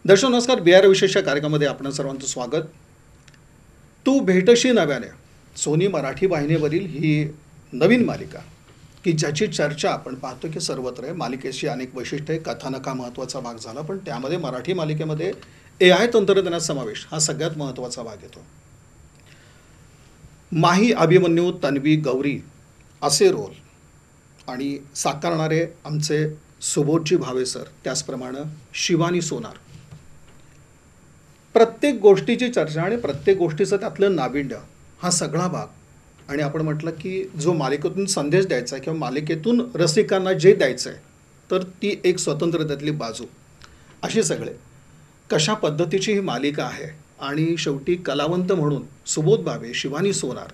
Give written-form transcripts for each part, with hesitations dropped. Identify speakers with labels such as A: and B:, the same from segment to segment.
A: दर्शक नमस्कार. बिहार विशेष कार्यक्रमामध्ये आपण सर्वांचं स्वागत. तू भेटशी नव्याने सोनी मराठी वाहिनीवरील ही नवीन मालिका की ज्याची चर्चा आपण पाहतो की सर्वत्र आहे. मालिकेची अनेक वैशिष्ट्ये, कथानक हा महत्त्वाचा भाग झाला, पण त्यामध्ये मराठी मालिकेमध्ये AI तंत्रज्ञानाचा समावेश हा सगळ्यात महत्त्वाचा भाग येतो. माही, अभिमन्यू, तन्वी, गौरी असे रोल आणि साकारणारे आमचे सुबोधजी भावे सर, त्याचप्रमाणे शिवानी सोनार. प्रत्येक गोष्टीची चर्चा आणि प्रत्येक गोष्टीचं त्यातलं नाविन्य हा सगळा भाग. आणि आपण म्हटलं की जो मालिकेतून संदेश द्यायचा आहे किंवा मालिकेतून रसिकांना जे द्यायचं आहे तर ती एक स्वतंत्र त्यातली बाजू, असे सगळे कशा पद्धतीची ही मालिका आहे. आणि शेवटी कलावंत म्हणून सुबोध भावे, शिवानी सोनार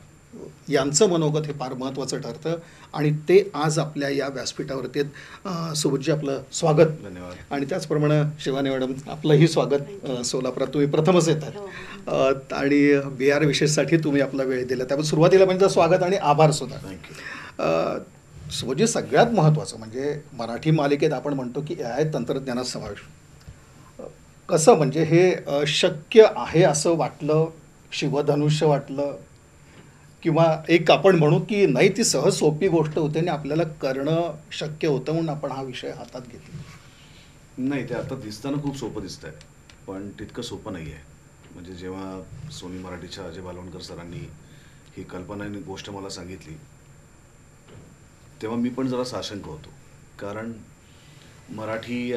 A: यांचं मनोगत हे फार महत्त्वाचं ठरतं आणि ते आज आपल्या या व्यासपीठावरती आहेत. सुबोधजी, आपलं स्वागत.
B: धन्यवाद.
A: आणि त्याचप्रमाणे शिवानी मॅडम, आपलंही स्वागत. सोलापुरात तुम्ही प्रथमच येतात आणि बिहार विशेषसाठी तुम्ही आपला वेळ दिला, त्यामुळे सुरुवातीला म्हणजे स्वागत आणि आभार सुद्धा.
B: थँक्यू.
A: सुबोधजी, सगळ्यात महत्त्वाचं म्हणजे मराठी मालिकेत आपण म्हणतो की AI तंत्रज्ञानाचा समावेश. कसं म्हणजे हे शक्य आहे असं वाटलं, शिवधनुष्य वाटलं, किंवा एक आपण म्हणू की नाही ती सहज सोपी गोष्ट होते आणि आपल्याला करणं शक्य होतं म्हणून आपण हा विषय हातात घेतला?
B: नाही, ते आता दिसताना खूप सोपं दिसत आहे, पण तितकं सोपं नाही आहे. म्हणजे जेव्हा सोनी मराठीच्या अजय बालवणकर सरांनी ही कल्पना आणि गोष्ट मला सांगितली तेव्हा मी पण जरा साशंक होतो. कारण मराठी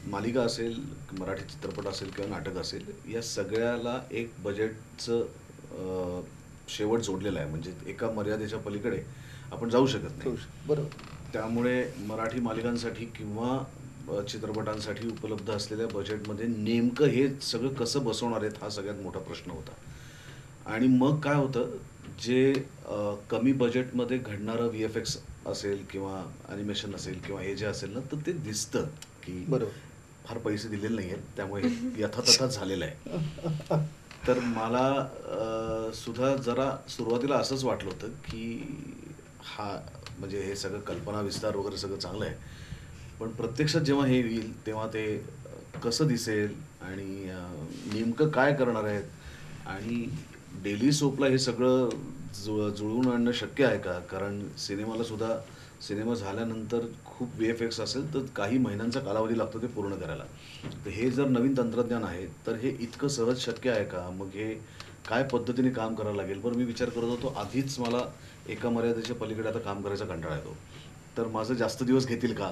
B: मालिका असेल, मराठी चित्रपट असेल किंवा नाटक असेल, या सगळ्याला एक बजेटचं शेवट जोडलेला आहे. म्हणजे एका मर्यादेच्या पलीकडे आपण जाऊ शकत नाही.
A: बरोबर.
B: त्यामुळे मराठी मालिकांसाठी किंवा चित्रपटांसाठी उपलब्ध असलेल्या बजेटमध्ये नेमकं हे सगळं कसं बसवणार आहेत हा सगळ्यात मोठा प्रश्न होता. आणि मग काय होतं, जे कमी बजेटमध्ये घडणारं VFX असेल किंवा ॲनिमेशन असेल किंवा हे जे असेल ना, तर ते दिसतं की
A: बरोबर
B: फार पैसे दिलेले नाही आहेत, त्यामुळे यथातथाच झालेलं आहे. तर मला सुद्धा जरा सुरुवातीला असंच वाटलं होतं की हा म्हणजे हे सगळं कल्पना विस्तार वगैरे सगळं चांगलं आहे, पण प्रत्यक्षात जेव्हा हे येईल तेव्हा ते कसं दिसेल आणि नेमकं काय करणार आहेत आणि डेली सोपला हे सगळं जुळवून आणणं शक्य आहे का? कारण सिनेमा झाल्यानंतर खूप VFX असेल तर काही महिन्यांचा कालावधी लागतो ते पूर्ण करायला. तर हे जर नवीन तंत्रज्ञान आहे तर हे इतकं सहज शक्य आहे का? मग हे काय पद्धतीने काम करावं लागेल? पण मी विचार करत होतो, आधीच मला एका मर्यादेच्या पलीकडे आता काम करायचा कंटाळा येतो, तर माझं जास्त दिवस घेतील का?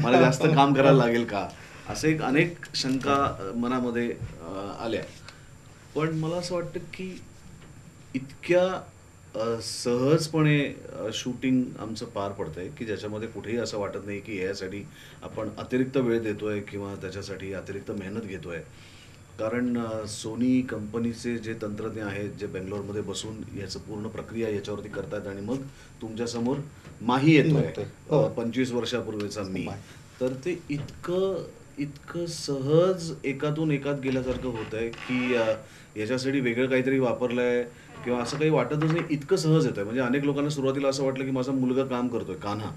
B: मला जास्त काम करायला लागेल का? असे अनेक शंका मनामध्ये आल्या. पण मला असं वाटतं की इतक्या सहजपणे शूटिंग आमचं पार पडतंय की ज्याच्यामध्ये कुठेही असं वाटत नाही की यासाठी आपण अतिरिक्त वेळ देतोय किंवा त्याच्यासाठी अतिरिक्त मेहनत घेतोय. कारण सोनी कंपनीचे जे तंत्रज्ञ आहेत, जे बेंगलोरमध्ये बसून याचं पूर्ण प्रक्रिया याच्यावरती करतात आणि मग तुमच्यासमोर माही येतोय 25 वर्षापूर्वीचा मी, तर ते इतकं सहज एकातून एकात गेल्यासारखं होत आहे की याच्यासाठी वेगळं काहीतरी वापरलं आहे किंवा असं काही वाटतच नाही, इतकं सहज येतं आहे. म्हणजे अनेक लोकांना सुरुवातीला असं वाटलं की माझा मुलगा काम करतोय कान्हा,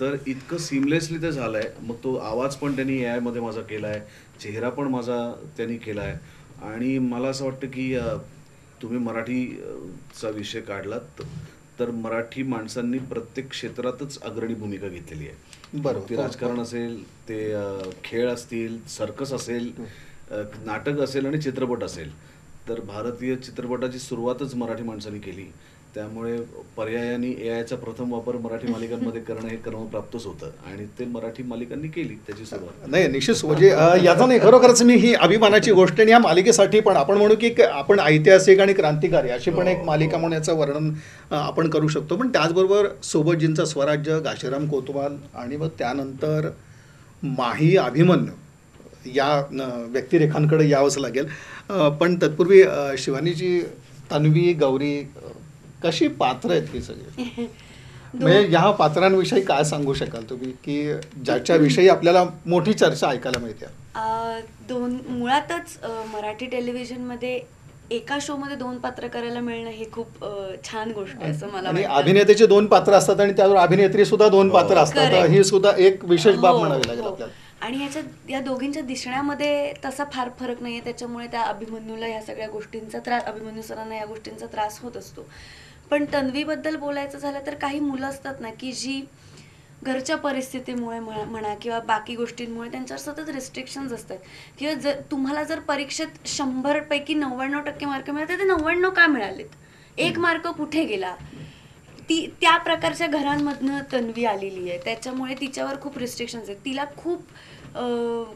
B: तर इतकं सिमलेसली ते झालं आहे. मग तो आवाज पण त्यांनी AI मध्ये माझा केला आहे, चेहरा पण माझा त्यांनी केला आहे. आणि मला असं वाटतं की तुम्ही मराठीचा विषय काढलात तर मराठी माणसांनी प्रत्येक क्षेत्रातच अग्रणी भूमिका घेतलेली आहे.
A: बरोबर.
B: ते राजकारण असेल, ते खेळ असतील, सर्कस असेल, नाटक असेल आणि चित्रपट असेल, तर भारतीय चित्रपटाची सुरुवातच मराठी माणसांनी केली. त्यामुळे पर्यायाने AIचा प्रथम वापर मराठी मालिकांमध्ये करणं हे क्रमप्राप्तच होतं आणि ते मराठी मालिकांनी केली त्याची सुरुवात.
A: नाही, निश्चित. म्हणजे याचा नाही, खरोखरच मी ही अभिमानाची गोष्ट. आणि या मालिकेसाठी पण आपण म्हणू की आपण ऐतिहासिक आणि क्रांतिकारी अशी पण एक मालिका म्हणून याचं वर्णन आपण करू शकतो. पण त्याचबरोबर सोबतजींचं स्वराज्य, घाशीराम कोतवाल आणि मग त्यानंतर माही, अभिमन्यू या व्यक्तिरेखांकडे यावंच लागेल. पण तत्पूर्वी शिवानीजी, तन्वी, गौरी कशी पात्र आहेत ही सगळी? म्हणजे ह्या पात्रांविषयी काय सांगू शकाल तुम्ही की ज्याच्याविषयी आपल्याला मोठी चर्चा ऐकायला मिळते?
C: मुळातच मराठी टेलिव्हिजनमध्ये एका शो मध्ये 2 पात्र करायला मिळणं हे खूप छान गोष्ट आहे असं मला वाटतं.
A: अभिनेत्याचे 2 पात्र असतात आणि त्यावर अभिनेत्री सुद्धा 2 पात्र असतात, ही सुद्धा एक विशेष बाब म्हणावी लागेल आपल्याला.
C: आणि या दोघींच्या दिसण्यामध्ये तसा फार फरक नाही आहे, त्याच्यामुळे त्या अभिमन्यूला ह्या सगळ्या गोष्टींचा त्रास, अभिमन्यू सरांना या गोष्टींचा त्रास होत असतो. पण तन्वीबद्दल बोलायचं झालं तर काही मुलं असतात ना की जी घरच्या परिस्थितीमुळे म्हणा किंवा बाकी गोष्टींमुळे त्यांच्यावर सतत रिस्ट्रिक्शन्स असतात, किंवा जर तुम्हाला जर परीक्षेत 100 पैकी 99% मार्क मिळाले तर ते 99 का मिळालेत, 1 मार्क कुठे गेला, त्या प्रकारच्या घरांमधनं तन्वी आलेली आहे. त्याच्यामुळे तिच्यावर खूप रिस्ट्रिक्शन्स आहेत. तिला खूप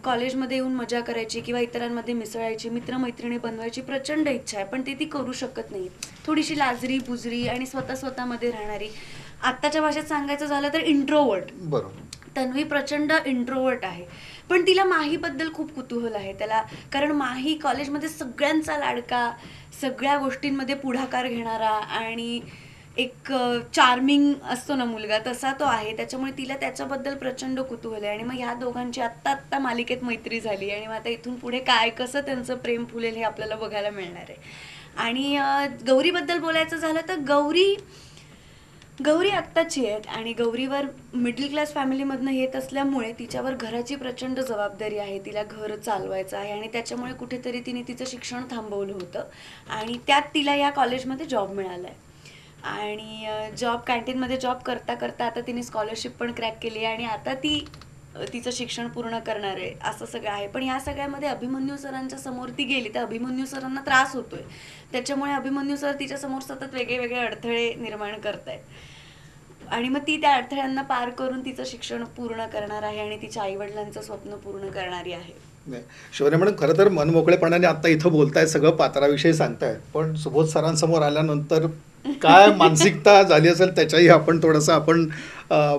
C: कॉलेजमध्ये येऊन मजा करायची किंवा इतरांमध्ये मिसळायची, मित्रमैत्रिणी बनवायची प्रचंड इच्छा आहे, पण ती करू शकत नाही. थोडीशी लाजरी बुजरी आणि स्वतःमध्ये राहणारी, आत्ताच्या भाषेत सांगायचं झालं तर इंट्रोवर्ट.
A: बरोबर.
C: तन्वी प्रचंड इंट्रोवर्ट आहे, पण तिला माहीबद्दल खूप कुतूहल आहे त्याला, कारण माही कॉलेजमध्ये सगळ्यांचा लाडका, सगळ्या गोष्टींमध्ये पुढाकार घेणारा आणि एक चार्मिंग असतो ना मुलगा, तसा तो आहे. त्याच्यामुळे तिला त्याच्याबद्दल प्रचंड कुतूहल आहे. आणि मग ह्या दोघांची आत्ता मालिकेत मैत्री झाली आणि मग आता इथून पुढे काय कसं त्यांचं प्रेम फुलेल हे आपल्याला बघायला मिळणार आहे. आणि गौरीबद्दल बोलायचं झालं तर गौरी आत्ताची आहे आणि गौरीवर मिडल क्लास फॅमिलीमधनं येत असल्यामुळे तिच्यावर घराची प्रचंड जबाबदारी आहे, तिला घर चालवायचं आहे आणि त्याच्यामुळे कुठेतरी तिने तिचं शिक्षण थांबवलं होतं आणि त्यात तिला या कॉलेजमध्ये जॉब मिळाला आहे. आणि कॅन्टीनमध्ये जॉब करता करता आता तिने स्कॉलरशिप पण क्रॅक केली आहे आणि आता ती तिचं शिक्षण पूर्ण करणार आहे, असं सगळं आहे. पण या सगळ्यामध्ये अभिमन्यू सरांच्या समोर ती गेली तर अभिमन्यू सरांना त्रास होतोय, त्याच्यामुळे अभिमन्यू सर तिच्या समोर सतत वेगळे अडथळे निर्माण करतायत आणि मग ती त्या अडथळ्यांना पार करून तिचं शिक्षण पूर्ण करणार आहे आणि तिच्या आईवडिलांचं स्वप्न पूर्ण करणारी आहे.
A: शिवने म्हणून खरं तर मनमोकळेपणाने आता इथं बोलतायत, सगळं पात्राविषयी सांगतायत, पण सुबोध सरांसमोर आल्यानंतर काय मानसिकता झाली असेल त्याच्याही आपण थोडंसं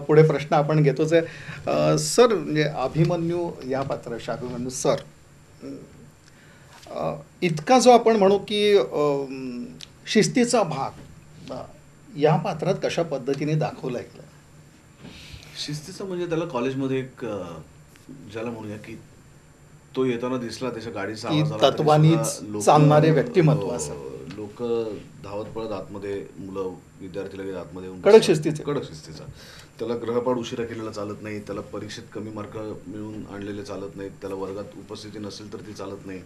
A: पुढे प्रश्न आपण घेतोच आहे. सर, म्हणजे अभिमन्यू या पात्राशी, अभिमन्यू सर इतका जो आपण म्हणू की शिस्तीचा भाग या पात्रात कशा पद्धतीने दाखवला गेला?
B: शिस्तीचं म्हणजे त्याला कॉलेजमध्ये एक ज्याला म्हणूया की तो येताना दिसला, त्याच्या गाडीचा आवाज आला,
A: तत्वानीच चालणारे व्यक्तिमत्व असं
B: लोक धावत पळत आतमध्ये, मुलं विद्यार्थी लगेच आतमध्ये येऊन
A: कडक शिस्तीचा.
B: त्याला ग्रहपाठ उशिरा केलेला चालत नाही, त्याला परीक्षेत कमी मार्क मिळून आणलेले चालत नाहीत, त्याला वर्गात उपस्थिती नसेल तर ती चालत नाही,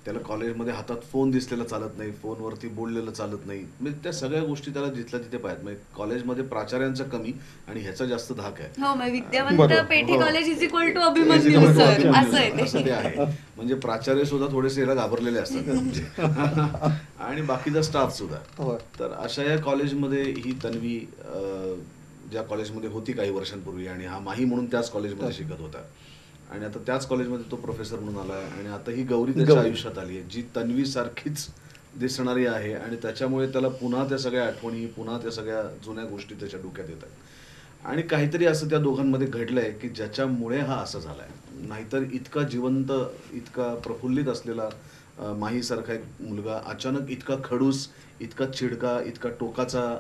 B: त्याला कॉलेजमध्ये हातात फोन दिसलेला चालत नाही, फोनवरती बोललेलं चालत नाही. म्हणजे त्या सगळ्या गोष्टी त्याला जिथल्या तिथे पाहिजेत. म्हणजे कॉलेजमध्ये प्राचार्यांचा कमी आणि ह्याचा जास्त धाक आहे.
C: हो, मग विद्यावंत पेठी college is equal to Abhimanyu sir असं
B: ते आहे. म्हणजे प्राचार्य सुद्धा थोडेसे याला घाबरलेले असतात आणि बाकीचा स्टाफ सुद्धा. तर अशा या कॉलेजमध्ये ही तन्वी ज्या कॉलेजमध्ये होती काही वर्षांपूर्वी, आणि हा माही म्हणून त्याच कॉलेजमध्ये शिकत होता आणि आता त्याच कॉलेजमध्ये तो प्रोफेसर म्हणून आला आहे. आणि आता ही गौरी त्याच्या आयुष्यात आली आहे, जी तन्वी सारखीच दिसणारी आहे आणि त्याच्यामुळे त्याला पुन्हा त्या सगळ्या आठवणी, पुन्हा त्या सगळ्या जुन्या गोष्टी त्याच्या डोक्यात येत आहेत. आणि काहीतरी असं त्या दोघांमध्ये घडलंय की ज्याच्यामुळे हा असं झालाय. नाहीतर इतका जिवंत, इतका प्रफुल्लित असलेला माहीसारखा एक मुलगा अचानक इतका खडूस, इतका चिडका, इतका टोकाचा,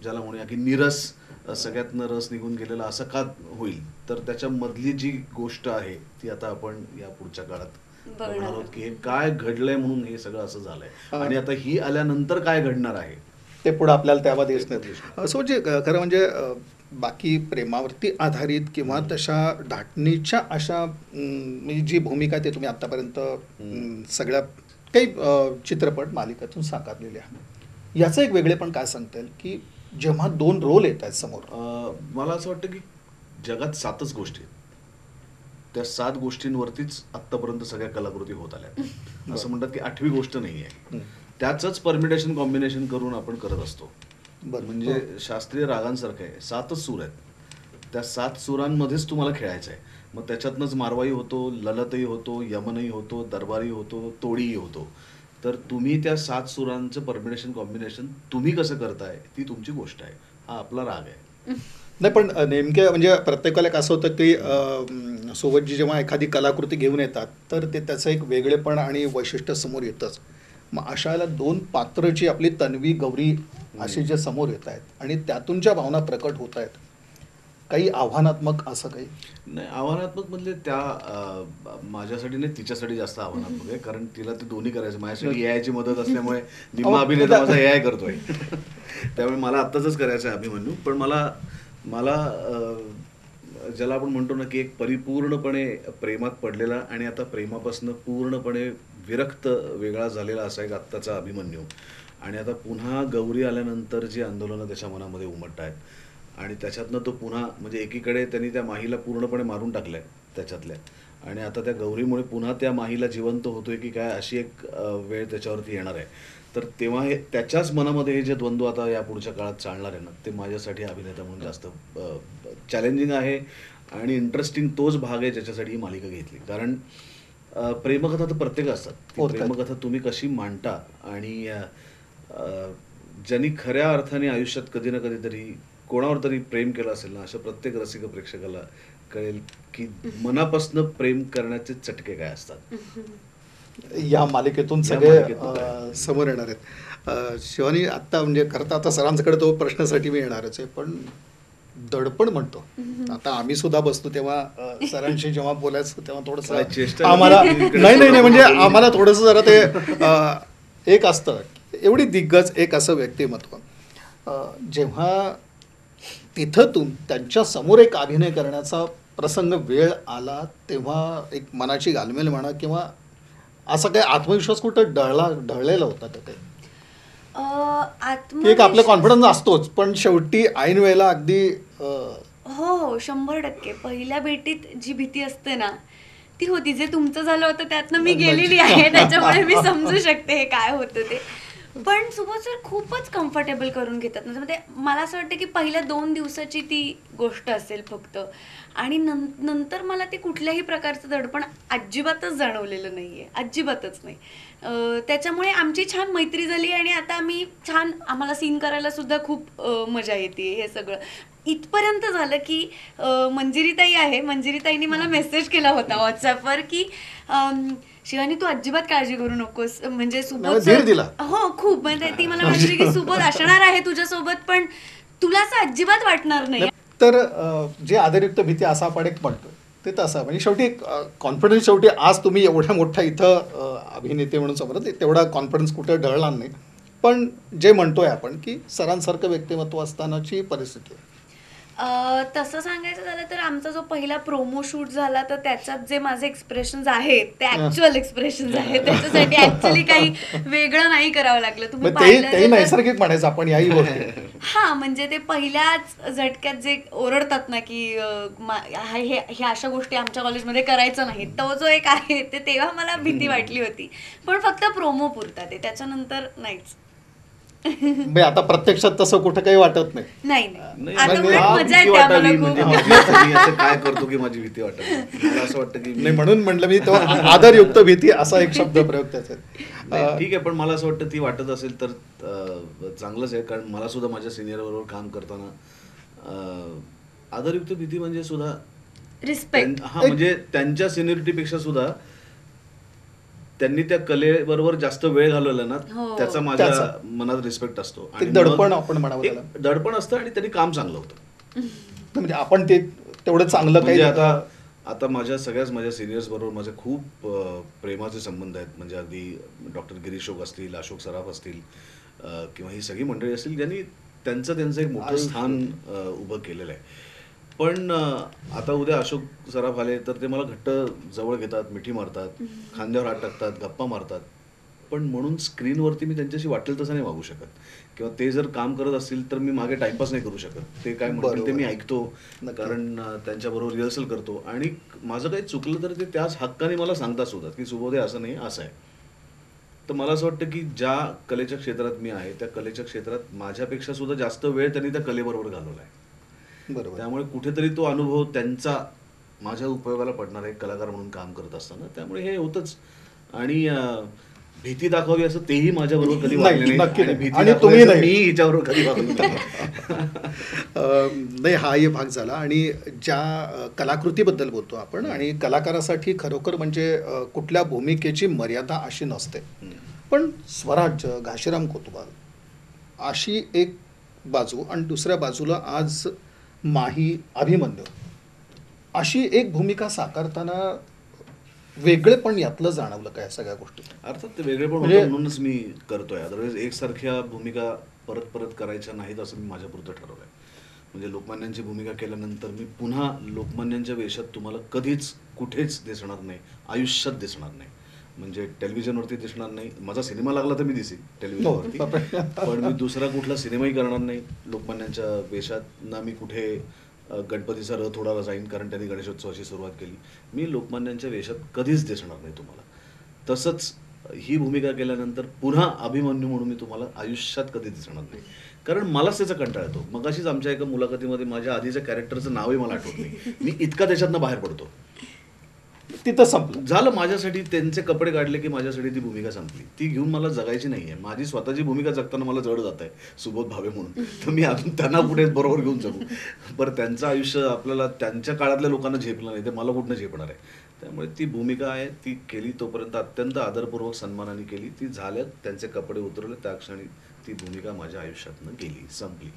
B: ज्याला म्हणूया की निरस, सगळ्यातनं रस निघून गेलेला असं का होईल? तर त्याच्या मधली जी गोष्ट आहे ती आता आपण या पुढच्या काळात बघणार आहोत की हे काय घडलंय म्हणून हे सगळं असं झालंय आणि आता ही आल्यानंतर काय घडणार आहे
A: ते पुढे आपल्याला त्यावर दिसणार. सो जे खरं म्हणजे बाकी प्रेमावरती आधारित किंवा तशा धाटणीच्या अशा जी भूमिका ते तुम्ही आतापर्यंत सगळ्या काही चित्रपट मालिकातून साकारलेले आहे, याचं एक वेगळेपण काय सांगता येईल की जेव्हा 2 रोल येत आहेत समोर?
B: मला असं वाटतं की जगात 7च गोष्टी आहेत, त्या 7 गोष्टींवरतीच आत्तापर्यंत सगळ्या कलाकृती होत आल्या. असं म्हणतात की 8वी गोष्ट नाही आहे, त्याच परमिटेशन कॉम्बिनेशन करून आपण करत असतो. म्हणजे शास्त्रीय रागांसारखं आहे, 7च सूर आहेत, त्या 7 सुरांमध्येच तुम्हाला खेळायचं आहे. मग त्याच्यातनंच मारवाई होतो, ललतही होतो, यमनही होतो, दरबारी होतो, तोडीही होतो. तर तुम्ही त्या 7 सुरांचं परमिटेशन कॉम्बिनेशन तुम्ही कसं करताय ती तुमची गोष्ट आहे, हा आपला राग आहे.
A: नाही, पण नेमके म्हणजे प्रत्येकाला असं होतं की सोबतजी जेव्हा एखादी कलाकृती घेऊन येतात तर ते त्याचं एक वेगळेपण आणि वैशिष्ट्य समोर येतंच. मग अशाला 2 पात्र जी आपली तन्वी गौरी अशी जे समोर येत आहेत आणि त्यातून ज्या भावना प्रकट होत आहेत, काही आव्हानात्मक असं काही?
B: नाही, आव्हानात्मक म्हणजे त्या माझ्यासाठी नाही, तिच्यासाठी जास्त आव्हानात्मक आहे, कारण तिला ते दोन्ही करायचं. माझ्यासाठी यायची मदत असल्यामुळे निम्मा अभिनेता माझा याय करतोय त्यामुळे मला आत्ताच करायचं आहे अभिमन्यू. पण मला ज्याला आपण म्हणतो ना की एक परिपूर्णपणे प्रेमात पडलेला आणि आता प्रेमापासून पूर्णपणे विरक्त वेगळा झालेला असा एक आत्ताचा अभिमन्यू, आणि आता पुन्हा गौरी आल्यानंतर जी आंदोलनं त्याच्या मनामध्ये उमटत आहेत आणि त्याच्यातनं तो पुन्हा म्हणजे एकीकडे त्यांनी त्या माहीला पूर्णपणे मारून टाकलंय त्याच्यातल्या, आणि आता त्या गौरीमुळे पुन्हा त्या माहीला जिवंत होतोय की काय अशी एक वेळ त्याच्यावरती येणार आहे. तर तेव्हा हे त्याच्याच मनामध्ये हे जे द्वंद्व आता या पुढच्या काळात चालणार आहे ना, ते माझ्यासाठी अभिनेता म्हणून जास्त चॅलेंजिंग आहे आणि इंटरेस्टिंग तोच भाग आहे ज्याच्यासाठी ही मालिका घेतली. कारण प्रेमकथा तर प्रत्येक असतात, ती
A: होतात.
B: प्रेमकथा तुम्ही कशी मांडता आणि ज्यांनी खऱ्या अर्थाने आयुष्यात कधी ना कधीतरी कोणावर तरी प्रेम केलं असेल ना, अशा प्रत्येक रसिक प्रेक्षकाला कळेल की मनापासून प्रेम करण्याचे चटके काय असतात.
A: या मालिकेतून
B: या
A: सगळे
B: मालिकेतून काय?
A: समोर येणार आहेत. शिवानी, आत्ता म्हणजे खरं आता सरांकडे तो प्रश्नासाठी मी येणारच आहे, पण दडपण म्हणतो आता आम्ही सुद्धा बसतो तेव्हा सरांशी जेव्हा बोलायचं तेव्हा
B: काय
A: थोडंसं
B: चेष्टा
A: आम्हाला
B: नाही, इकडे
A: नाही नाही नाही म्हणजे
B: बोलून.
A: आम्हाला थोडंसं जरा ते एक असतं एवढी दिग्गज एक असं व्यक्तिमत्व जेव्हा तिथं त्यांच्या समोर एक अभिनय करण्याचा प्रसंग वेळ आला तेव्हा एक मनाची घालमेल म्हणा किंवा असा काही आत्मविश्वास कुठं ढळलेला होता का काही? की एक आपला कॉन्फिडन्स असतोच पण शेवटी ऐन वेळेला अगदी
C: हो हो 100%. पहिल्या भेटीत जी भीती असते ना ती होती. जे तुमचं झालं होतं त्यातनं मी गेलेली आहे, त्याच्यामुळे मी समजू शकते हे काय होतं ते. पण सुबोध सर खूपच कम्फर्टेबल करून घेतात. म्हणजे मला असं वाटतं की पहिल्या 2 दिवसाची ती गोष्ट असेल फक्त, आणि नंतर मला ते कुठल्याही प्रकारचं दडपण अजिबातच जाणवलेलं नाहीये, अजिबातच नाही. त्याच्यामुळे आमची छान मैत्री झाली आणि आता आम्ही छान, आम्हाला सीन करायला सुद्धा खूप मजा येते. हे सगळं इथपर्यंत झालं की मंजिरीताई आहे, मंजिरीताईंनी मला मेसेज केला होता व्हॉट्सअपवर की शिवानी तू अजिबात काळजी करू नकोस, म्हणजे सुबोध
A: धीर दिला.
C: हो खूप. म्हणजे ती मला म्हटली की सुबोध असणार आहे तुझ्यासोबत पण तुला असं अजिबात वाटणार नाही.
A: तर जे आदरयुक्त भीती असं आपण एक म्हणतो ते तसं म्हणजे शेवटी कॉन्फिडन्स शेवटी आज तुम्ही एवढ्या मोठ्या इथं अभिनेते म्हणून समोर तेवढा कॉन्फिडन्स कुठं ढळणार नाही, पण जे म्हणतोय आपण की सरांसारखं व्यक्तिमत्व असतानाची परिस्थिती आहे.
C: तसं सांगायचं झालं तर आमचा जो पहिला प्रोमो शूट झाला तर त्याच्यात जे माझे एक्सप्रेशन्स आहेत ते ऍक्च्युअल एक्सप्रेशन्स आहेत, त्याच्यासाठी ऍक्च्युअली काही वेगळं नाही करावं लागलं. तुम्ही
A: ते
C: पाहिलं
A: नैसर्गिक म्हणायचं आपण याही गोष्टी.
C: हा म्हणजे ते पहिल्याच झटक्यात जे ओरडतात ना की हे अशा गोष्टी आमच्या कॉलेजमध्ये करायचं नाही, तो जो एक आहे ते तेव्हा मला भीती वाटली होती, पण फक्त प्रोमो पुरता ते, त्याच्यानंतर नाहीच.
A: म्हणजे आता प्रत्यक्षात तसं कुठं काही वाटत नाही.
C: नाही
B: नाही,
C: आता
B: म्हणजे
C: उलट
B: हा
C: मजा
B: भीती
C: येते आम्हाला
B: वाटावी, म्हणजे
C: खूप.
B: मी असं काय करतो की माझी भीती वाटत मला असं वाटतं की
A: नाही म्हणून म्हटलं मी तेव्हा आदरयुक्त भीती असा एक शब्द प्रयोग त्याचा.
B: नाही, ठीक आहे, पण मला असं वाटतं ती वाटत असेल तर चांगलंच आहे. कारण मला सुद्धा माझ्या सिनियर बरोबर काम करताना आदरयुक्त भीती म्हणजे सुद्धा
C: रिस्पेक्ट.
B: हा म्हणजे त्यांच्या सिनियरिटीपेक्षा सुद्धा त्यांनी त्या कलेबरोबर जास्त वेळ घालवला ना,
C: हो.
B: त्याचा माझ्या
A: त्याचा.
B: मनात रिस्पेक्ट असतो.
A: ते
B: मग
A: दडपण आपण म्हणावं
B: एक
A: त्याला.
B: दडपण असतं आणि त्यांनी काम चांगलं होतं.
A: म्हणजे आपण ते तेवढं चांगलं काही
B: म्हणजे आता माझ्या सिनियर्स बरोबर माझे खूप प्रेमाचे संबंध आहेत. म्हणजे अगदी डॉक्टर गिरीशोक असतील, अशोक सराफ असतील किंवा ही सगळी मंडळी असतील ज्यांनी त्यांचं एक मोठं स्थान उभं केलेलं आहे. पण आता उद्या अशोक सराफ आले तर ते मला घट्ट जवळ घेतात, मिठी मारतात, खांद्यावर हात टाकतात, गप्पा मारतात. पण म्हणून स्क्रीनवरती मी त्यांच्याशी वाटेल तसं नाही वागू शकत, किंवा ते जर काम करत असतील तर मी मागे टाइमपास नाही करू शकत. ते काय म्हणतील ते मी ऐकतो, कारण त्यांच्याबरोबर रिहर्सल करतो, आणि माझं काही चुकलं तर ते त्याच हक्काने मला सांगता सुद्धा की सुबोधे असं नाही, असं आहे. तर मला असं वाटतं की ज्या कलेच्या क्षेत्रात मी आहे त्या कलेच्या क्षेत्रात माझ्यापेक्षा सुद्धा जास्त वेळ त्यांनी त्या कलेबरोबर घालवला आहे.
A: बरोबर.
B: त्यामुळे कुठेतरी तो अनुभव त्यांचा माझ्या उपयोगाला पडणार आहे कलाकार म्हणून काम करत असताना. त्यामुळे हे होतच. आणि भीती दाखवावी असं तेही माझ्याबरोबर कधी वागले
A: नाही, नक्की
B: नाही, आणि
A: नाही.
B: भीती
A: आणि
B: दाखवावी
A: तुम्ही
B: असं
A: नाही.
B: मी हिच्याबरोबर कधी वागलो नाही.
A: नाही हाही भाग झाला. आणि ज्या कलाकृतीबद्दल बोलतो आपण, आणि कलाकारासाठी खरोखर म्हणजे कुठल्या भूमिकेची मर्यादा अशी नसते, पण स्वराज्य, घाशीराम कोतवाल अशी एक बाजू आणि दुसऱ्या बाजूला आज माही, अभिमन्यू अशी एक भूमिका साकारताना वेगळे पण यातलं जाणवलं काय सगळ्या गोष्टी?
B: अर्थात ते वेगळे पण
A: म्हणजे-
B: होतं म्हणूनच मी करतोय. अदरवाईज एकसारख्या भूमिका परत करायच्या नाहीत असं मी माझ्यापुरतं ठरवलंय. म्हणजे लोकमान्यांची भूमिका केल्यानंतर मी पुन्हा लोकमान्यांच्या वेशात तुम्हाला कधीच कुठेच दिसणार नाही, आयुष्यात दिसणार नाही. म्हणजे टेलिव्हिजनवरती दिसणार नाही. माझा सिनेमा लागला तर मी दिसेन टेलिव्हिजनवरती, पण मी दुसरा कुठला सिनेमाही करणार नाही लोकमान्यांच्या वेशात. ना मी कुठे गणपतीचा रथ ओढायला जाईन, कारण त्यांनी गणेशोत्सवाची सुरुवात केली. मी लोकमान्यांच्या वेशात कधीच दिसणार नाही तुम्हाला. तसंच ही भूमिका केल्यानंतर पुन्हा अभिमन्यू म्हणून मी तुम्हाला आयुष्यात कधी दिसणार नाही, कारण मलाच त्याचा कंटाळा येतो. मगाशीच आमच्या एका मुलाखतीमध्ये माझ्या आधीच्या कॅरेक्टरचं नावही मला आठवत नाही. मी इतका त्याच्यातनं बाहेर पडतो.
A: तिथं संपलं.
B: झालं माझ्यासाठी. त्यांचे कपडे काढले की माझ्यासाठी ती भूमिका संपली. ती घेऊन मला जगायची नाहीये. माझी स्वतःची भूमिका जगताना मला जड जात आहे सुबोध भावे म्हणून, तर मी अजून त्यांना पुढे बरोबर घेऊन जगू. बरं, त्यांचं आयुष्य आपल्याला त्यांच्या काळातल्या लोकांना झेपलं नाही, ते मला कुठनं झेपणार आहे. त्यामुळे ती भूमिका आहे ती केली तोपर्यंत अत्यंत आदरपूर्वक सन्मानाने केली. ती झाल्यात, त्यांचे कपडे उतरले, त्या क्षणी ती भूमिका माझ्या आयुष्यातनं गेली, संपली.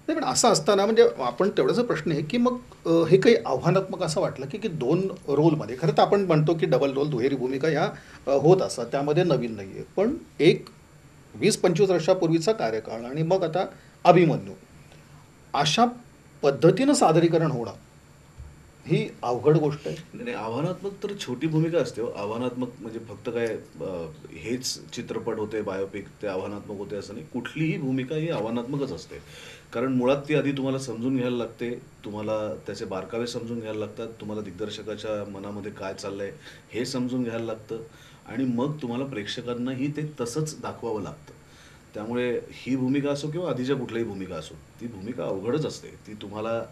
A: नाही, पण असं असताना म्हणजे आपण तेवढाच प्रश्न आहे की मग हे काही आव्हानात्मक असं वाटलं की 2 रोलमध्ये, खरं तर आपण म्हणतो की डबल रोल, दुहेरी भूमिका ह्या होत असतात, त्यामध्ये नवीन नाही आहे. पण एक 20-25 वर्षापूर्वीचा कार्यकाळ आणि मग आता अभिमन्यू, अशा पद्धतीनं सादरीकरण होणं ही अवघड गोष्ट आहे.
B: नाही, आव्हानात्मक तर छोटी भूमिका असते हो. आव्हानात्मक म्हणजे फक्त काय हेच चित्रपट होते, बायोपिक, ते आव्हानात्मक होते असं नाही. कुठलीही भूमिका ही आव्हानात्मकच असते, कारण मुळात ती आधी तुम्हाला समजून घ्यायला लागते, तुम्हाला त्याचे बारकावे समजून घ्यायला लागतात, तुम्हाला दिग्दर्शकाच्या मनामध्ये काय चाललंय हे समजून घ्यायला लागतं, आणि मग तुम्हाला प्रेक्षकांनाही ते तसंच दाखवावं लागतं. त्यामुळे ही भूमिका असो किंवा आधीच्या कुठल्याही भूमिका असो, ती भूमिका अवघडच असते. ती तुम्हाला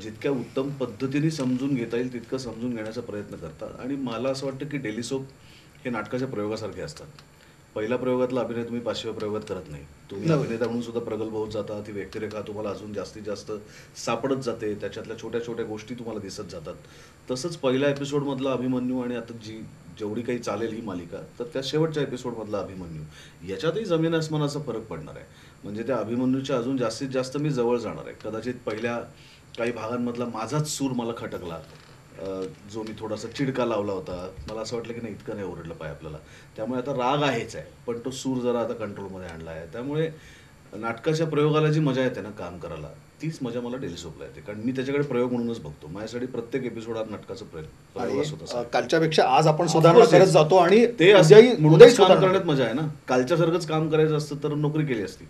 B: जितक्या उत्तम पद्धतीने समजून घेता येईल तितकं समजून घेण्याचा प्रयत्न करतात. आणि मला असं वाटतं की डेली सोप हे नाटकाच्या प्रयोगासारखे असतात. पहिल्या प्रयोगातला अभिनय तुम्ही 5व्या प्रयोगात करत नाही. तुम्ही अभिनेता म्हणून सुद्धा प्रगल्भ होत जाता. ती व्यक्तिरेखा तुम्हाला अजून जास्तीत जास्त सापडत जाते, त्याच्यातल्या छोट्या छोट्या गोष्टी तुम्हाला दिसत जातात. तसंच पहिल्या एपिसोडमधला अभिमन्यू आणि आता जेवढी काही चालेल ही मालिका, तर त्या शेवटच्या एपिसोडमधला अभिमन्यू, याच्यातही जमीन आसमानाचा फरक पडणार आहे. म्हणजे त्या अभिमन्यूच्या अजून जास्तीत जास्त मी जवळ जाणार आहे. कदाचित पहिल्या काही भागांमधला माझाच सूर मला खटकला, जो मी थोडासा चिडका लावला होता. मला असं वाटलं की नाही, इतकं नाही ओरडलं पाहिजे आपल्याला. त्यामुळे आता राग आहेच आहे, पण तो सूर जरा आता कंट्रोलमध्ये आणला आहे. त्यामुळे नाटकाच्या प्रयोगाला जी मजा येते ना काम करायला, तीच मजा मला डेली सोपला येते, कारण मी त्याच्याकडे प्रयोग म्हणूनच बघतो. माझ्यासाठी प्रत्येक एपिसोड हा नाटकाचा प्रयोग असतो. तसा
A: कालच्यापेक्षा आज आपण सुधारणा करत जातो आणि
B: ते
A: उद्याही
B: काम करण्यात मजा आहे ना. कालच्यासारखंच काम करायचं असतं तर नोकरी केली असती.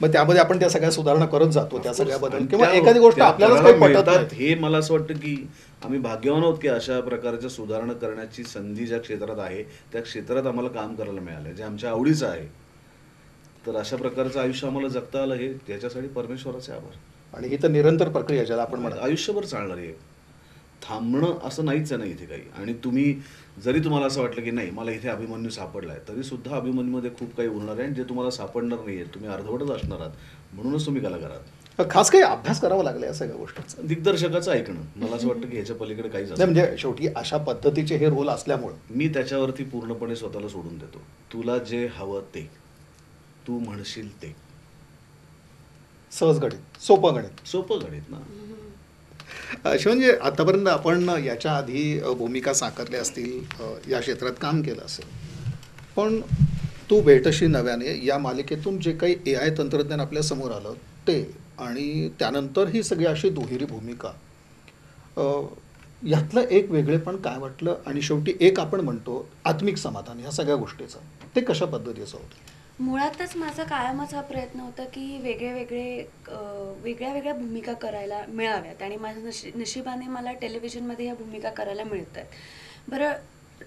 A: मग त्यामध्ये आपण त्या सगळ्या सुधारणा करत जातो, त्या सगळ्या बदल किंवा एखादी गोष्ट आपल्यालाच काही पटत नाही.
B: हे मला असं वाटतं की आम्ही भाग्यवान आहोत की अशा प्रकारच्या सुधारणा करण्याची संधी ज्या क्षेत्रात आहे त्या क्षेत्रात आम्हाला काम करायला मिळालं, जे आमच्या आवडीचं आहे. तर अशा प्रकारचं आयुष्य आम्हाला जगता आलं, हे त्याच्यासाठी परमेश्वराचे आभार.
A: आणि ही तर निरंतर प्रक्रिया ज्याला आपण म्हणतो,
B: आयुष्यभर चालणार आहे. थांबणं असं नाहीच आहे ना इथे काही. आणि तुम्ही जरी तुम्हाला असं वाटलं की नाही मला इथे अभिमन्यू सापडलाय, तरी सुद्धा अभिमन्यूमध्ये खूप काही उरणार आहे, जे तुम्हाला सापडणार नाहीये. तुम्ही अर्धवटच असणार आहात, म्हणूनच तुम्ही कलाकार आहात.
A: खास काही अभ्यास करावा लागला या सगळ्या गोष्टींचा,
B: दिग्दर्शकाचं ऐकणं. मला असं वाटतं की ह्याच्या पलीकडे काहीच
A: नाही. म्हणजे शेवटी अशा पद्धतीचे हे रोल असल्यामुळे
B: मी त्याच्यावरती पूर्णपणे स्वतःला सोडून देतो. तुला जे हवं ते, तू म्हणशील ते.
A: सहज गणित, सोपं गणित,
B: सोपं गणित ना.
A: म्हणजे आतापर्यंत आपण याच्या आधी भूमिका साकारल्या असतील, या क्षेत्रात काम केलं असेल, पण तू भेटशी नव्याने या मालिकेतून जे काही AI तंत्रज्ञान आपल्या समोर आलं ते, आणि त्यानंतर ही सगळी अशी दुहेरी भूमिका, यातलं एक वेगळेपण काय वाटलं, आणि शेवटी एक आपण म्हणतो आत्मिक समाधान ह्या सगळ्या गोष्टीचं, ते कशा पद्धतीचं होतं?
C: मुळातच माझा कायमच हा प्रयत्न होता की वेगळ्या वेगळ्या भूमिका करायला मिळाव्यात, आणि माझ्या नशिबाने मला टेलिव्हिजनमध्ये ह्या भूमिका करायला मिळत आहेत. बरं,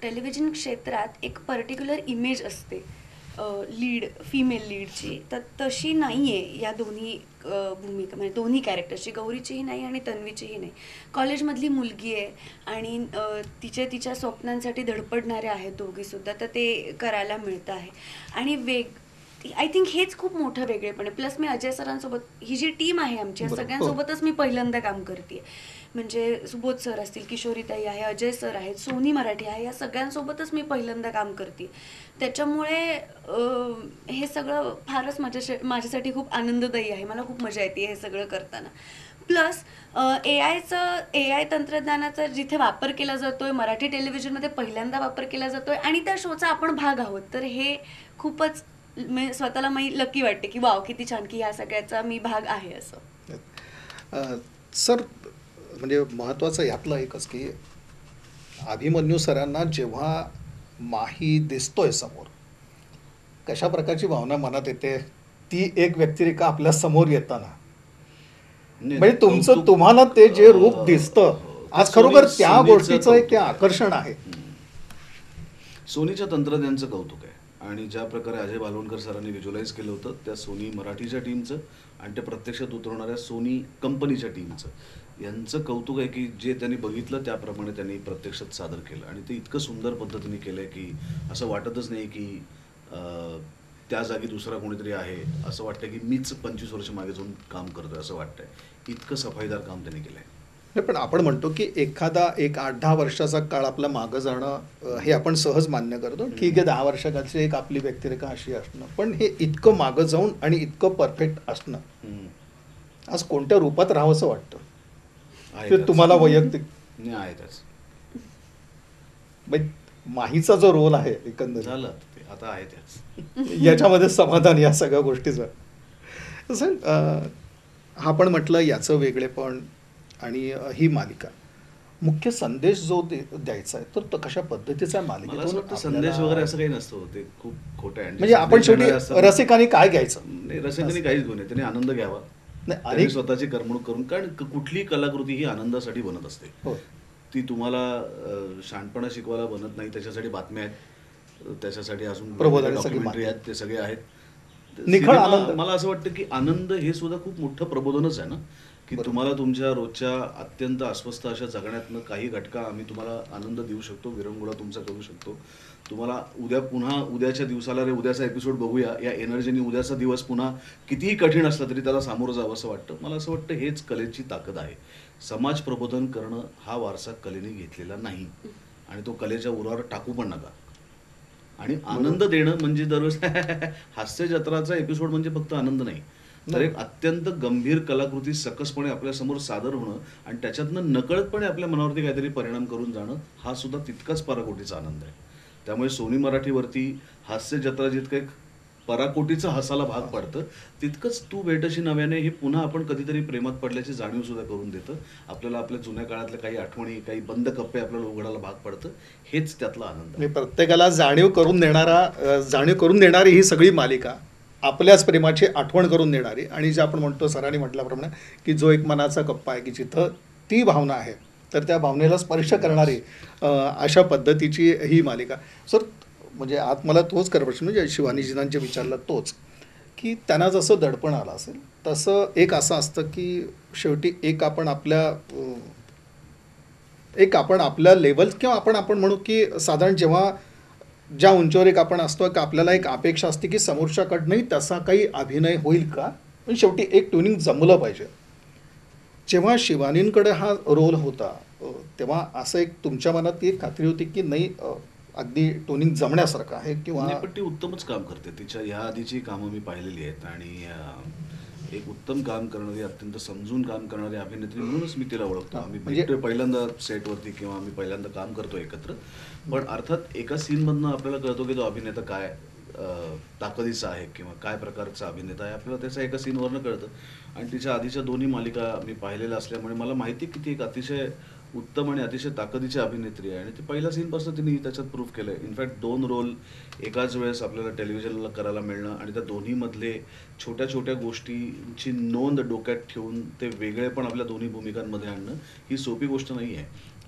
C: टेलिव्हिजन क्षेत्रात एक पर्टिक्युलर इमेज असते फिमेल लीडची, तर तशी नाही आहे या दोन्ही भूमिका, म्हणजे दोन्ही कॅरेक्टरची, गौरीचीही नाही आणि तन्वीचीही नाही. कॉलेजमधली मुलगी आहे आणि तिच्या स्वप्नांसाठी धडपडणारे आहेत दोघीसुद्धा, तर ते करायला मिळतं आहे. आणि आय थिंक हेच खूप मोठं वेगळेपण आहे. प्लस मी अजय सरांसोबत, ही जी टीम आहे आमची, या सगळ्यांसोबतच मी पहिल्यांदा काम करते. म्हणजे सुबोध सर असतील, किशोरीताई आहे, अजय सर आहेत, सोनी मराठी आहे, या सगळ्यांसोबतच मी पहिल्यांदा काम करते. त्याच्यामुळे हे सगळं फारच माझ्यासाठी खूप आनंददायी आहे. मला खूप मजा येते हे सगळं करताना. प्लस AI तंत्रज्ञानाचा जिथे वापर केला जातोय, मराठी टेलिव्हिजनमध्ये पहिल्यांदा वापर केला जातोय, आणि त्या शोचा आपण भाग आहोत, तर हे खूपच स्वतःला मी लकी वाटते की वाव, किती छान की ह्या सगळ्याचा मी भाग आहे असं.
A: सर म्हणजे महत्त्वाचं यातलं एकच की अभिमन्यू सरांना जेव्हा माही दिसतोय समोर कशा प्रकारची भावना मनात येते ती एक व्यक्तिरेखा आपल्या समोर येताना म्हणजे तुमचं तुम्हाला ते जे रूप दिसतं आज खरोखर त्या गोष्टीचं एक ते आकर्षण आहे.
B: सोनीच्या तंत्रज्ञानचं कौतुक आहे आणि ज्या प्रकारे अजय बालवणकर सरांनी व्हिज्युअलाइज केलं होतं त्या सोनी मराठीच्या टीमचं आणि ते प्रत्यक्षात उतरवणाऱ्या सोनी कंपनीच्या टीमचं यांचं कौतुक आहे की जे त्यांनी बघितलं त्याप्रमाणे त्यांनी प्रत्यक्षात सादर केलं आणि ते इतकं सुंदर पद्धतीने केलं आहे की असं वाटतच नाही की त्या जागी दुसरा कोणीतरी आहे, असं वाटतं की मीच 25 वर्ष मागे जाऊन काम करतोय असं वाटतंय. इतकं सफाईदार काम त्यांनी केलं आहे.
A: पण आपण म्हणतो की एखादा एक 8-10 वर्षाचा काळ आपला मागं जाणं हे आपण सहज मान्य करतो. ठीक आहे 10 वर्षाची एक आपली व्यक्तिरेखा अशी असणं, पण हे इतकं मागं जाऊन आणि इतकं परफेक्ट असणं आज कोणत्या रूपात राहावंसं वाटतं ते तुम्हाला वैयक्तिक
B: नाही आहे त्याच
A: माहीचा जो रोल आहे एकंदर
B: झालं ते आता आहे त्याच
A: याच्यामध्ये समाधान या सगळ्या गोष्टीचं. तसं हा पण म्हटलं याचं वेगळेपण आणि ही मालिका मुख्य संदेश जो द्यायचा आहे तर तो कशा पद्धतीचा
B: मला असं
A: मालिकेतून
B: वाटतं संदेश वगैरे असं काही नसतं. ते खूप खोटं आहे.
A: म्हणजे आपण शेवटी रसिकांनी काय घ्यायचं
B: नाही, रसिकांनी काहीच घेऊ नये, त्यांनी आनंद घ्यावा, त्यांनी स्वतःची करमणूक करून. कारण कुठली कलाकृती ही आनंदासाठी बनत असते.
A: हो.
B: ती तुम्हाला शहाणपणा शिकवायला बनत नाही. त्याच्यासाठी बातम्या आहेत, त्याच्यासाठी अजून डॉक्युमेंटरी आहेत, ते सगळे आहेत.
A: निखळ आनंद.
B: मला असं वाटतं की आनंद हे सुद्धा खूप मोठं प्रबोधनच आहे ना, की तुम्हाला तुमच्या रोजच्या अत्यंत अस्वस्थ अशा जगण्यातनं काही घटका आम्ही तुम्हाला आनंद देऊ शकतो, विरंगुळा तुमचा करू शकतो. तुम्हाला उद्या पुन्हा उद्याच्या दिवसाला रे उद्याचा एपिसोड बघूया या एनर्जीने उद्याचा दिवस पुन्हा कितीही कठीण असला तरी त्याला सामोरं जावं असं वाटतं. मला असं वाटतं हेच कलेची ताकद आहे. समाज प्रबोधन करणं हा वारसा कलेने घेतलेला नाही आणि तो कलेच्या उरावर टाकू पण नका. आणि आनंद देणं म्हणजे दरवेळेस हास्य जत्राचा एपिसोड म्हणजे फक्त आनंद नाही, तर एक अत्यंत गंभीर कलाकृती सकसपणे आपल्यासमोर सादर होणं आणि त्याच्यातनं नकळतपणे आपल्या मनावरती काहीतरी परिणाम करून जाणं हा सुद्धा तितकाच पराकोटीचा आनंद आहे. त्यामुळे सोनी मराठीवरती हास्य जत्रा जितकं एक पराकोटीचं हसायला भाग पडतं तितकंच तू भेटशी नव्याने हे पुन्हा आपण कधीतरी प्रेमात पडल्याची जाणीव सुद्धा करून देतं. आपल्याला आपल्या जुन्या काळातल्या काही आठवणी, काही बंद कप्पे आपल्याला उघडायला भाग पडतं. हेच त्यातला आनंद आहे.
A: प्रत्येकाला जाणीव करून देणारी ही सगळी मालिका आपल्याच प्रेमाची आठवण करून देणारी आणि जे आपण म्हणतो सरांनी म्हटल्याप्रमाणे की जो एक मनाचा कप्पा आहे की जिथं ती भावना आहे तर त्या भावनेला स्पर्श करणारी अशा पद्धतीची ही मालिका. सर म्हणजे आत मला तोच प्रश्न म्हणजे शिवानीजीनांचे विचारला तोच की त्यांना जसं दडपण आलं असेल तसं एक असं असतं की शेवटी एक आपण आपल्या लेवल किंवा आपण म्हणू की साधारण जेव्हा ज्या उंचीवर एक आपण असतो की आपल्याला एक अपेक्षा असते की समोरच्याकडनंही तसा काही अभिनय होईल का, पण शेवटी एक ट्युनिंग जमलं पाहिजे. जेव्हा शिवानींकडे हा रोल होता तेव्हा असं एक तुमच्या मनात एक खात्री होती की नाही अगदी टोनिंग जमण्यासारखं आहे किंवा
B: पण ती उत्तमच काम करते. तिच्या ह्या आधीची कामं मी पाहिलेली आहेत आणि एक उत्तम काम करणारी, अत्यंत समजून काम करणारी अभिनेत्री म्हणूनच मी तिला ओळखतो. आम्ही भेटतोय पहिल्यांदा सेटवरती किंवा आम्ही पहिल्यांदा काम करतो एकत्र, पण अर्थात एका सीनमधनं आपल्याला कळतो की तो अभिनेता काय ताकदीचा आहे किंवा काय प्रकारचा अभिनेता आहे आपल्याला त्याचा एका सीनवरनं कळतं. आणि तिच्या आधीच्या दोन्ही मालिका मी पाहिलेल्या असल्यामुळे मला माहिती की ती एक अतिशय उत्तम आणि अतिशय ताकदीची अभिनेत्री आहे आणि ती पहिल्या सीनपासून तिने त्याच्यात प्रूव्ह केलं आहे. इनफॅक्ट 2 रोल एकाच वेळेस आपल्याला टेलिव्हिजनला करायला मिळणं आणि त्या दोन्हीमधले छोट्या छोट्या गोष्टींची नोंद डोक्यात ठेवून ते वेगळे पण आपल्या दोन्ही भूमिकांमध्ये आणणं ही सोपी गोष्ट नाही आहे,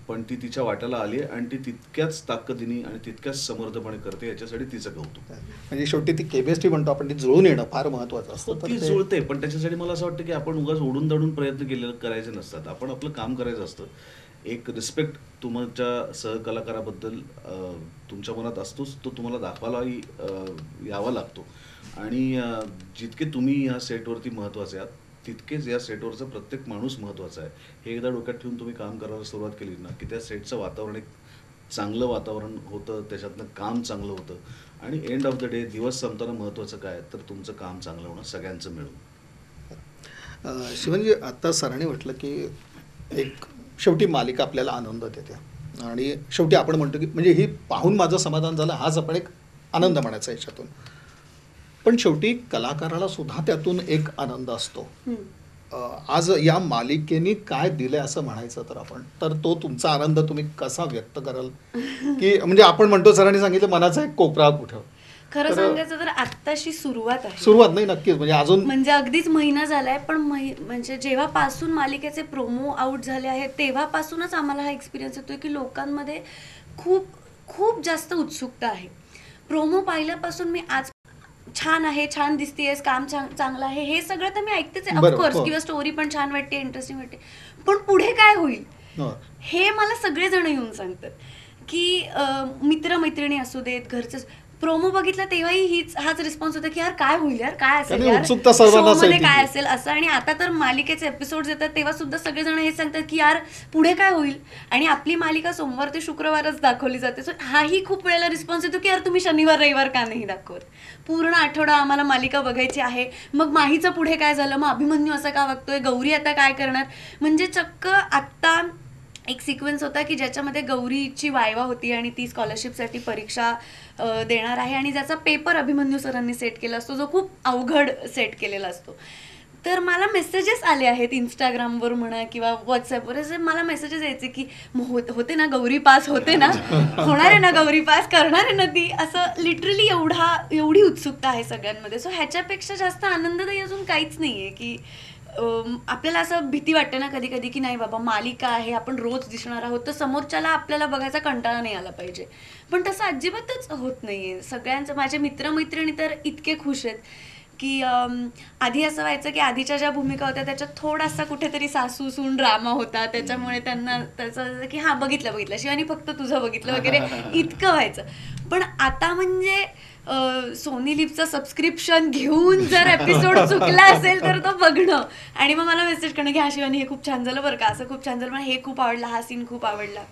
B: पण ती तिच्या वाट्याला आली आहे आणि ती तितक्याच ताकदीने आणि तितक्याच समर्थपणे करते. याच्यासाठी तिचं कौतुक.
A: म्हणजे शेवटी ती केमिस्ट्री म्हणतो आपण, ती जुळून येणं फार महत्त्वाचं असतं.
B: ती जुळते, पण त्याच्यासाठी मला असं वाटतं की आपण उगाच ओढून दडून प्रयत्न करायचे नसतात. आपण आपलं काम करायचं असतं. एक रिस्पेक्ट तुमच्या सहकलाकाराबद्दल तुमच्या मनात असतोच, तो तुम्हाला दाखवायलाही यावा लागतो. आणि जितके तुम्ही ह्या सेटवरती महत्त्वाचे आहात तितकेच या सेटवरचा प्रत्येक माणूस महत्त्वाचा आहे. हे एकदा डोक्यात ठेवून तुम्ही काम करायला सुरुवात केली ना की त्या सेटचं वातावरण एक चांगलं वातावरण होतं, त्याच्यातनं काम चांगलं होतं आणि एंड ऑफ द डे दिवस संपताना महत्त्वाचं काय तर तुमचं काम चांगलं होणं सगळ्यांचं मिळून.
A: शिवनजी आत्ता सरांनी म्हटलं की एक शेवटी मालिका आपल्याला आनंद देते आणि शेवटी आपण म्हणतो की म्हणजे ही पाहून माझं समाधान झालं, हाच आपण एक आनंद म्हणायचा याच्यातून. पण शेवटी कलाकाराला सुद्धा त्यातून एक आनंद असतो आज या मालिकेने काय दिलंय असं म्हणायचं तर आपण तर तो तुमचा आनंद तुम्ही कसा व्यक्त कराल की म्हणजे आपण म्हणतो सरांनी सांगितलं मनाचा एक कोपरा कुठं
C: खरं
A: तर-
C: सांगायचं तर आत्ताशी सुरुवात आहे.
A: सुरुवात नाही नक्कीच म्हणजे अजून
C: म्हणजे अगदीच महिना झालाय, पण म्हणजे जेव्हापासून मालिकेचे प्रोमो आउट झाले आहेत तेव्हापासूनच आम्हाला हा एक्सपिरियन्स येतोय की लोकांमध्ये खूप खूप जास्त उत्सुकता आहे. प्रोमो पाहिल्यापासून मी आज छान आहे, छान दिसतेयस, काम चांगलं आहे, हे सगळं तर मी ऐकतेच आहे
A: बरोबर,
C: ऑफकोर्स,
A: हो.
C: किंवा स्टोरी पण छान वाटते, इंटरेस्टिंग वाटते, पण पुढे काय होईल
A: हो.
C: हे मला सगळेजण येऊन सांगतात की मित्रमैत्रिणी असू देत, घरचं प्रोमो बघितला तेव्हाही हाच रिस्पॉन्स होता की यार काय होईल, यार काय असेल,
A: कारण
C: यार
A: उत्सुकता सर्वांनाच
C: show मध्ये
A: आहे
C: काय
A: तिथे.
C: असेल असं. आणि आता तर मालिकेचे एपिसोड येतात तेव्हा सुद्धा सगळेजण हे सांगतात की यार पुढे काय होईल. आणि आपली मालिका सोमवार ते शुक्रवारच दाखवली जाते, सो हाही खूप वेळेला रिस्पॉन्स येतो की यार तुम्ही शनिवार रविवार का नाही दाखवत, पूर्ण आठवडा आम्हाला मालिका बघायची आहे. मग माहीचं पुढे काय झालं, मग अभिमन्यू असा का वागतोय, गौरी आता काय करणार. म्हणजे चक्क आत्ता एक सिक्वेन्स होता की ज्याच्यामध्ये गौरीची वायवा होती आणि ती स्कॉलरशिपसाठी परीक्षा देणार आहे आणि ज्याचा पेपर अभिमन्यू सरांनी सेट केला असतो, जो खूप अवघड सेट केलेला असतो. तर मला मेसेजेस आले आहेत इंस्टाग्रामवर म्हणा किंवा व्हॉट्सअपवर, असे मला मेसेजेस यायचे की होते ना गौरी पास, होते ना, होणार आहे ना गौरी पास, करणार आहे ना ती, असं लिटरली एवढी उत्सुकता आहे सगळ्यांमध्ये. सो ह्याच्यापेक्षा जास्त आनंददायी अजून काहीच नाही आहे की आपल्याला असं भीती वाटते ना कधी कधी की नाही बाबा मालिका आहे, आपण रोज दिसणार आहोत, तर समोरच्याला आपल्याला बघायचा कंटाळा नाही आला पाहिजे. पण तसं अजिबातच होत नाहीये. सगळ्यांचं, माझे मित्रमैत्रिणी तर इतके खुश आहेत की आधी असं व्हायचं की आधीच्या ज्या भूमिका होत्या त्याच्यात थोडासा कुठेतरी सासू सून ड्रामा होता, त्याच्यामुळे त्यांना त्याचं की हां बघितलं शिवानी फक्त तुझं बघितलं वगैरे इतकं व्हायचं. पण आता म्हणजे सोनी लिव्हचं सबस्क्रिप्शन घेऊन जर एपिसोड चुकला असेल तर तो बघणं आणि मग मला मेसेज करणं की हा शिवानी हे खूप छान झालं बरं का, असं खूप छान झालं, मला हे खूप आवडला, हा सीन खूप आवडला.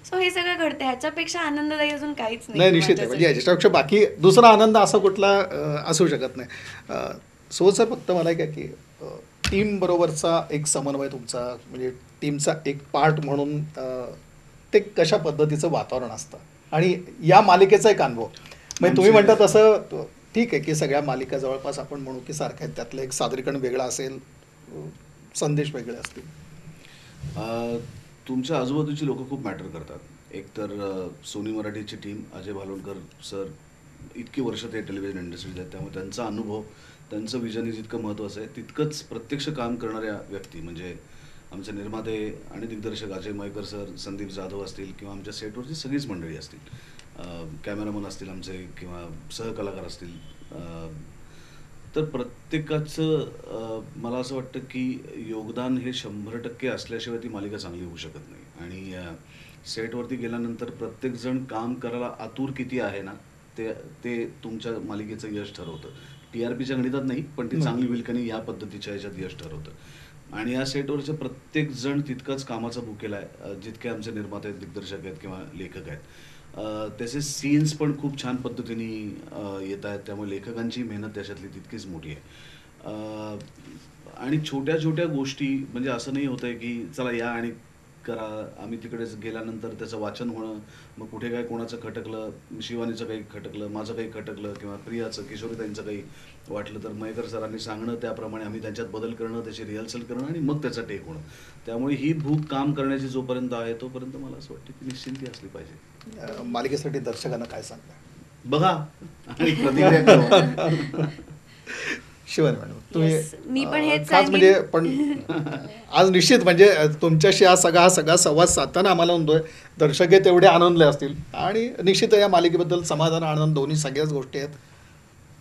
C: सो हे सगळं घडतं, ह्याच्यापेक्षा आनंददायी अजून काहीच
A: नाही निश्चित आहे. म्हणजे याच्यापेक्षा बाकी दुसरा आनंद असा कुठला असू शकत नाही. सो सर फक्त मला काय की टीम बरोबरचा एक समन्वय तुमचा म्हणजे टीमचा एक पार्ट म्हणून ते कशा पद्धतीचं वातावरण असतं आणि या मालिकेचा एक अनुभव म्हणजे तुम्ही म्हणता तसं ठीक आहे की सगळ्या मालिका जवळपास आपण म्हणू की सारख्या आहेत, त्यातलं एक सादरीकरण वेगळं असेल, संदेश वेगळे असतील.
B: तुमच्या आजूबाजूची लोक खूप मॅटर करतात. एक तर सोनी मराठीची टीम, अजय भालोणकर सर इतकी वर्ष ते टेलिव्हिजन इंडस्ट्रीत आहेत, त्यामुळे त्यांचा अनुभव, त्यांचं विजन जितकं महत्त्वाचं आहे तितकंच प्रत्यक्ष काम करणाऱ्या व्यक्ती म्हणजे आमचे निर्माते आणि दिग्दर्शक अजय मयकर सर, संदीप जाधव असतील किंवा आमच्या सेटवरची सगळीच मंडळी असतील, कॅमेरामन असतील आमचे किंवा सहकलाकार असतील, तर प्रत्येकाचं मला असं वाटतं की योगदान हे 100% असल्याशिवाय ती मालिका चांगली होऊ शकत नाही. आणि सेटवरती गेल्यानंतर प्रत्येकजण काम करायला आतुर किती आहे ना ते तुमच्या मालिकेचं यश ठरवतं. TRPच्या गणितात नाही, पण ती चांगली होईल का नाही या पद्धतीच्या ह्याच्यात यश ठरवतं. आणि या सेटवरचे प्रत्येक जण तितकाच कामाचा भुकेला आहे, जितके आमचे निर्माते आहेत, दिग्दर्शक आहेत किंवा लेखक आहेत. त्याचे सीन्स पण खूप छान पद्धतीने येत आहेत, त्यामुळे लेखकांची मेहनत त्याच्यातली तितकीच मोठी आहे. आणि छोट्या छोट्या गोष्टी म्हणजे असं नाही होत आहे की चला या आणि करा, आम्ही तिकडेच गेल्यानंतर त्याचं वाचन होणं, मग कुठे काय कोणाचं खटकलं, शिवानीचं काही खटकलं, माझं काही खटकलं किंवा प्रियाचं, किशोरीताईंचं काही वाटलं तर मयकर सरांनी सांगणं, त्याप्रमाणे आम्ही त्यांच्यात बदल करणं, त्याची रिहर्सल करणं आणि मग त्याचा टेक होणं. त्यामुळे ही भूक काम करण्याची जोपर्यंत आहे तोपर्यंत मला असं वाटतं की निश्चिंती असली पाहिजे.
A: मालिकेसाठी दर्शकांना काय सांगता
B: बघा आणि प्रतिक्रिया करा.
A: शिवानी मॅडम तुम्ही
C: Yes, मी पण हेच
A: खास म्हणजे पण आज निश्चित म्हणजे तुमच्याशी हा सगळा संवाद साधताना आम्हाला म्हणतोय दर्शक हे तेवढे आनंदले असतील आणि निश्चित या मालिकेबद्दल समाधान आनंद दोन्ही सगळ्याच गोष्टी आहेत.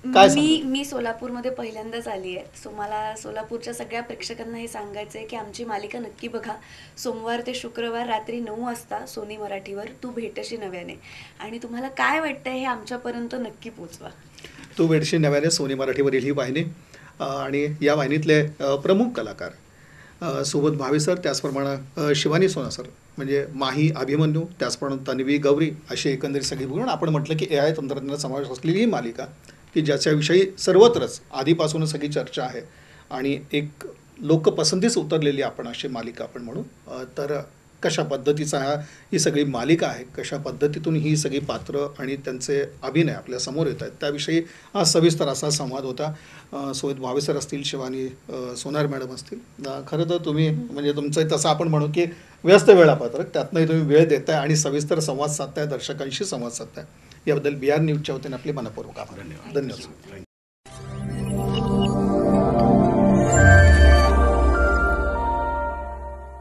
A: काय
C: मी सोलापूरमध्ये पहिल्यांदाच आली आहे, सो मला सोलापूरच्या सगळ्या प्रेक्षकांना हे सांगायचं आहे की आमची मालिका नक्की बघा. सोमवार ते शुक्रवार रात्री 9 वाजता सोनी मराठीवर तू भेटशी नव्याने, आणि तुम्हाला काय वाटतंय हे आमच्यापर्यंत नक्की पोचवा.
A: तू भेटशी नव्याने सोनी मराठीवरील ही वाहिनी आणि या वाहिनीतले प्रमुख कलाकार सोबत भावी सर, त्याचप्रमाणे शिवानी सोना सर म्हणजे माही, अभिमन्यू, त्याचप्रमाणे तन्वी, गौरी अशी एकंदरीत सगळी बघून आपण म्हटलं की AI तंत्रज्ञानाचा समावेश असलेली ही मालिका की ज्याच्याविषयी सर्वत्रच आधीपासूनच सगळी चर्चा आहे आणि एक लोकपसंतीच उतरलेली आपण अशी मालिका आपण म्हणू. तर कशा पद्धतीचा ही सगळी मालिका आहे, कशा पद्धतीतून ही सगळी पात्र आणि त्यांचे अभिनय आपल्या समोर येत आहेत, त्याविषयी हा सविस्तर असा संवाद होता. सोबत भावेसर असतील, शिवानी सोनार मॅडम असतील. खरं तर तुम्ही म्हणजे तुमचं तसं आपण म्हणू की व्यस्त वेळापत्रक, त्यातनंही तुम्ही वेळ देताय आणि सविस्तर संवाद साधताय, दर्शकांशी संवाद साधताय. याबद्दल BR न्यूजच्या वतीने आपले मनपूर्वक आभार.
B: धन्यवाद.
A: धन्यवाद.
B: थँक्यू.